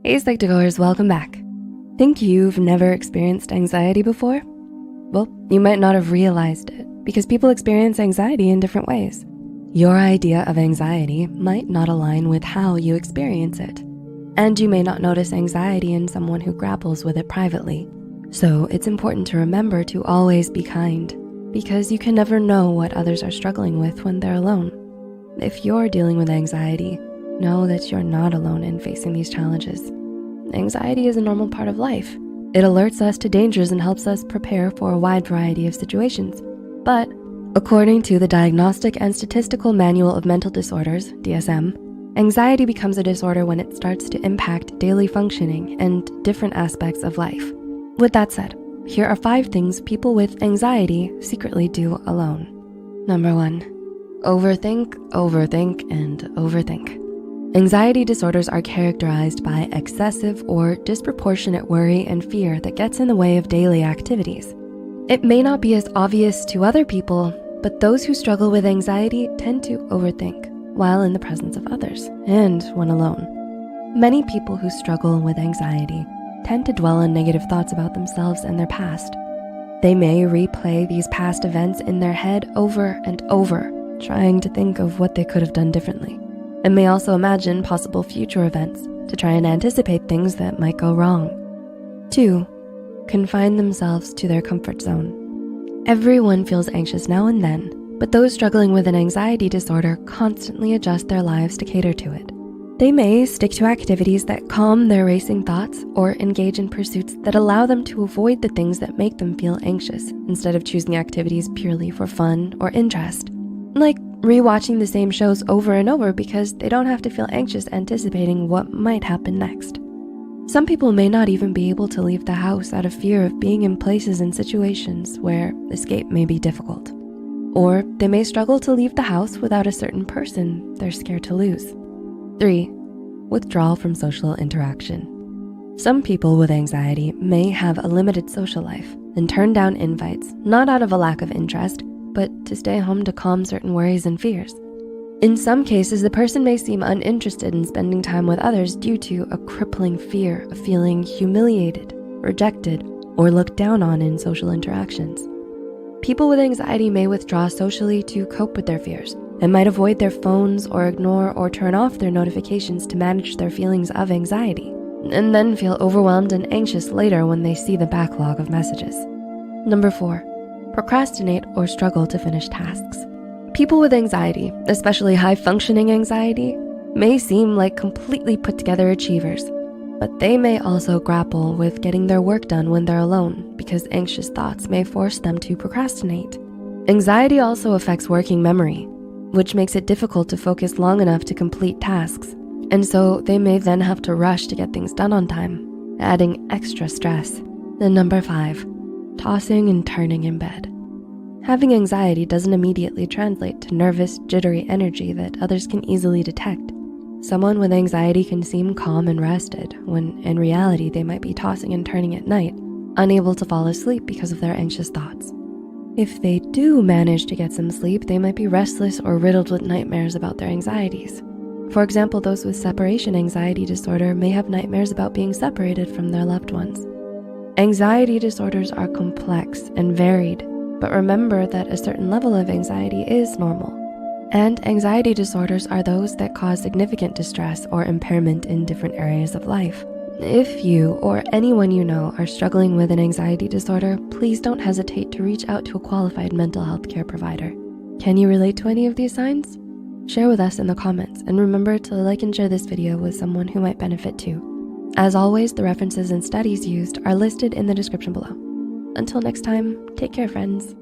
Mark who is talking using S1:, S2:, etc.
S1: Hey Psych2Goers, welcome back. Think you've never experienced anxiety before? Well, you might not have realized it because people experience anxiety in different ways. Your idea of anxiety might not align with how you experience it. And you may not notice anxiety in someone who grapples with it privately. So it's important to remember to always be kind because you can never know what others are struggling with when they're alone. If you're dealing with anxiety, know that you're not alone in facing these challenges. Anxiety is a normal part of life. It alerts us to dangers and helps us prepare for a wide variety of situations. But according to the Diagnostic and Statistical Manual of Mental Disorders, DSM, anxiety becomes a disorder when it starts to impact daily functioning and different aspects of life. With that said, here are 5 things people with anxiety secretly do alone. Number 1, overthink, overthink, and overthink. Anxiety disorders are characterized by excessive or disproportionate worry and fear that gets in the way of daily activities. It may not be as obvious to other people, but those who struggle with anxiety tend to overthink while in the presence of others and when alone. Many people who struggle with anxiety tend to dwell on negative thoughts about themselves and their past. They may replay these past events in their head over and over, trying to think of what they could have done differently, and may also imagine possible future events to try and anticipate things that might go wrong. 2, confine themselves to their comfort zone. Everyone feels anxious now and then, but those struggling with an anxiety disorder constantly adjust their lives to cater to it. They may stick to activities that calm their racing thoughts or engage in pursuits that allow them to avoid the things that make them feel anxious instead of choosing activities purely for fun or interest. Like rewatching the same shows over and over because they don't have to feel anxious anticipating what might happen next. Some people may not even be able to leave the house out of fear of being in places and situations where escape may be difficult. Or they may struggle to leave the house without a certain person they're scared to lose. 3, withdrawal from social interaction. Some people with anxiety may have a limited social life and turn down invites, not out of a lack of interest, but to stay home to calm certain worries and fears. In some cases, the person may seem uninterested in spending time with others due to a crippling fear of feeling humiliated, rejected, or looked down on in social interactions. People with anxiety may withdraw socially to cope with their fears and might avoid their phones or ignore or turn off their notifications to manage their feelings of anxiety, and then feel overwhelmed and anxious later when they see the backlog of messages. Number 4, procrastinate or struggle to finish tasks. People with anxiety, especially high-functioning anxiety, may seem like completely put-together achievers, but they may also grapple with getting their work done when they're alone because anxious thoughts may force them to procrastinate. Anxiety also affects working memory, which makes it difficult to focus long enough to complete tasks, and so they may then have to rush to get things done on time, adding extra stress. Then number 5, tossing and turning in bed. Having anxiety doesn't immediately translate to nervous, jittery energy that others can easily detect. Someone with anxiety can seem calm and rested, when in reality they might be tossing and turning at night, unable to fall asleep because of their anxious thoughts. If they do manage to get some sleep, they might be restless or riddled with nightmares about their anxieties. For example, those with separation anxiety disorder may have nightmares about being separated from their loved ones. Anxiety disorders are complex and varied, but remember that a certain level of anxiety is normal. And anxiety disorders are those that cause significant distress or impairment in different areas of life. If you or anyone you know are struggling with an anxiety disorder, please don't hesitate to reach out to a qualified mental health care provider. Can you relate to any of these signs? Share with us in the comments, and remember to like and share this video with someone who might benefit too. As always, the references and studies used are listed in the description below. Until next time, take care, friends.